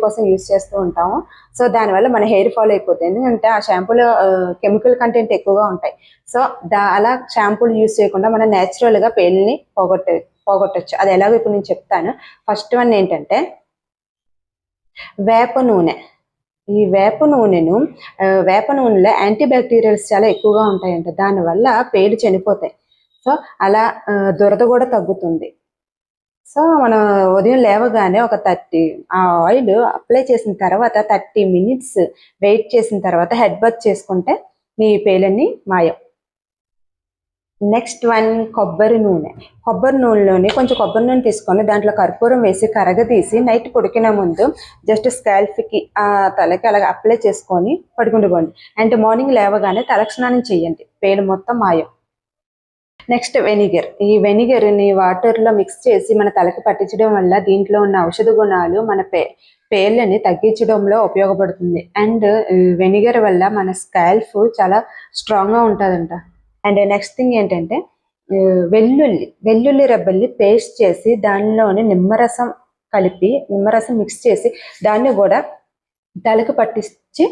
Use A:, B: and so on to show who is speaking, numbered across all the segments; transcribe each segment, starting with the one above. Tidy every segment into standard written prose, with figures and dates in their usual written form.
A: కోసం యూస్ చేస్తూ ఉంటాము. సో దానివల్ల మన హెయిర్ ఫాల్ అయిపోతుంది. ఎందుకంటే ఆ షాంపూలో కెమికల్ కంటెంట్ ఎక్కువగా ఉంటాయి. సో అలా షాంపూలు యూస్ చేయకుండా మనం న్యాచురల్గా పేలుని పోగొట్టచ్చు. అది ఎలాగో ఇప్పుడు నేను చెప్తాను. ఫస్ట్ వన్ ఏంటంటే వేప నూనె. ఈ వేప నూనెలో యాంటీ బ్యాక్టీరియల్స్ చాలా ఎక్కువగా ఉంటాయంట. దానివల్ల పేలు చనిపోతాయి. సో అలా దురద కూడా తగ్గుతుంది. సో మనం ఉదయం లేవగానే ఆ ఆయిల్ అప్లై చేసిన తర్వాత 30 మినిట్స్ వెయిట్ చేసిన తర్వాత హెడ్ బాత్ చేసుకుంటే మీ పేలన్నీ మాయం. నెక్స్ట్ వన్ కొబ్బరి నూనె. కొబ్బరి నూనెలోని కొంచెం కొబ్బరి నూనె తీసుకొని దాంట్లో కర్పూరం వేసి కరగదీసి నైట్ పడుకునే ముందు జస్ట్ స్కాల్ఫ్కి తలకి అలాగ అప్లై చేసుకొని పడుకుంటుకోండి. అండ్ మార్నింగ్ లేవగానే తలకు స్నానం చేయండి. పేలు మొత్తం మాయం. Next vinegar. ఈ వెనిగర్ని వాటర్లో మిక్స్ చేసి మన తలకి పట్టించడం వల్ల దీంట్లో ఉన్న ఔషధ గుణాలు మన పేర్లని తగ్గించడంలో ఉపయోగపడుతుంది. అండ్ వెనిగర్ వల్ల మన స్కాల్ఫ్ చాలా స్ట్రాంగ్గా ఉంటుందంట. అండ్ నెక్స్ట్ థింగ్ ఏంటంటే వెల్లుల్లి రెబ్బల్ని పేస్ట్ చేసి దానిలోని నిమ్మరసం మిక్స్ చేసి దాన్ని కూడా తలకు పట్టించి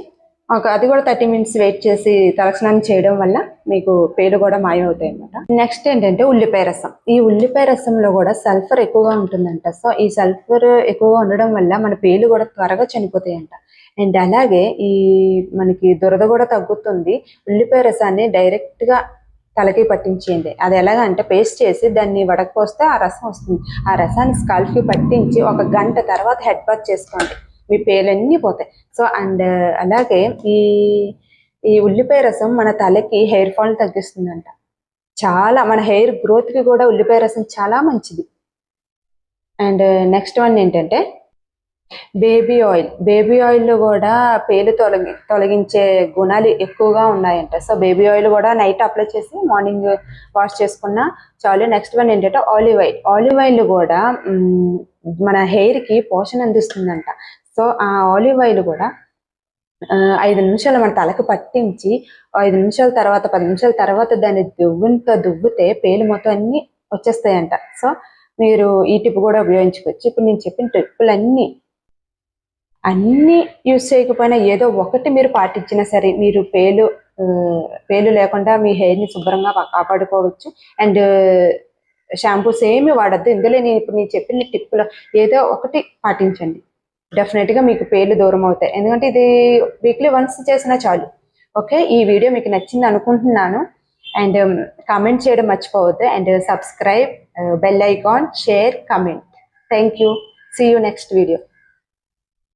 A: అది కూడా 30 మినిట్స్ వెయిట్ చేసి తలస్నానం చేయడం వల్ల మీకు పేలు కూడా మాయమవుతాయి అన్నమాట. నెక్స్ట్ ఏంటంటే ఉల్లిపాయ రసం. ఈ ఉల్లిపాయ రసంలో కూడా సల్ఫర్ ఎక్కువగా ఉంటుందంట. సో ఈ సల్ఫర్ ఎక్కువగా ఉండడం వల్ల మన పేలు కూడా త్వరగా చనిపోతాయంట. అండ్ అలాగే మనకి దురద కూడా తగ్గుతుంది. ఉల్లిపాయ రసాన్ని డైరెక్ట్గా తలకి పట్టించేయండి. అది ఎలాగంటే పేస్ట్ చేసి దాన్ని వడకపోస్తే ఆ రసం వస్తుంది. ఆ రసాన్ని స్కాల్ఫ్కి పట్టించి 1 గంట తర్వాత హెడ్ బాత్ చేసుకోండి. మీ పేలన్నీ పోతాయి. సో అండ్ అలాగే ఈ ఉల్లిపాయ రసం మన తలకి హెయిర్ ఫాల్ తగ్గిస్తుందంట. చాలా మన హెయిర్ గ్రోత్కి కూడా ఉల్లిపాయ రసం చాలా మంచిది. అండ్ నెక్స్ట్ వన్ ఏంటంటే బేబీ ఆయిల్లో కూడా పేలు తొలగించే గుణాలు ఎక్కువగా ఉన్నాయంట. సో బేబీ ఆయిల్ కూడా నైట్ అప్లై చేసి మార్నింగ్ వాష్ చేసుకున్నా చాలు. నెక్స్ట్ వన్ ఏంటంటే ఆలివ్ ఆయిల్ కూడా మన హెయిర్కి పోషణ అందిస్తుందంట. సో ఆ ఆలివ్ ఆయిల్ కూడా 5 నిమిషాలు మన తలకు పట్టించి 5 నిమిషాల తర్వాత 10 నిమిషాల తర్వాత దాన్ని దువ్వితే పేలు మొత్తం అన్నీ వచ్చేస్తాయంట. సో మీరు ఈ టిప్ కూడా ఉపయోగించుకోవచ్చు. ఇప్పుడు నేను చెప్పిన టిప్పులన్నీ యూజ్ చేయకపోయినా ఏదో ఒకటి మీరు పాటించినా సరే మీరు పేలు లేకుండా మీ హెయిర్ని శుభ్రంగా కాపాడుకోవచ్చు. అండ్ షాంపూస్ ఏమి వాడద్దు. ఇందులో ఇప్పుడు నేను చెప్పిన టిప్పులో ఏదో ఒకటి పాటించండి. డెఫినెట్గా మీకు పేలు దూరం అవుతాయి. ఎందుకంటే ఇది వీక్లీ వన్స్ చేసినా చాలు. ఓకే, ఈ వీడియో మీకు నచ్చింది అనుకుంటున్నాను. అండ్ కామెంట్ చేయడం మర్చిపోవద్దు. And subscribe, bell icon, share, comment. Thank you. See you next video.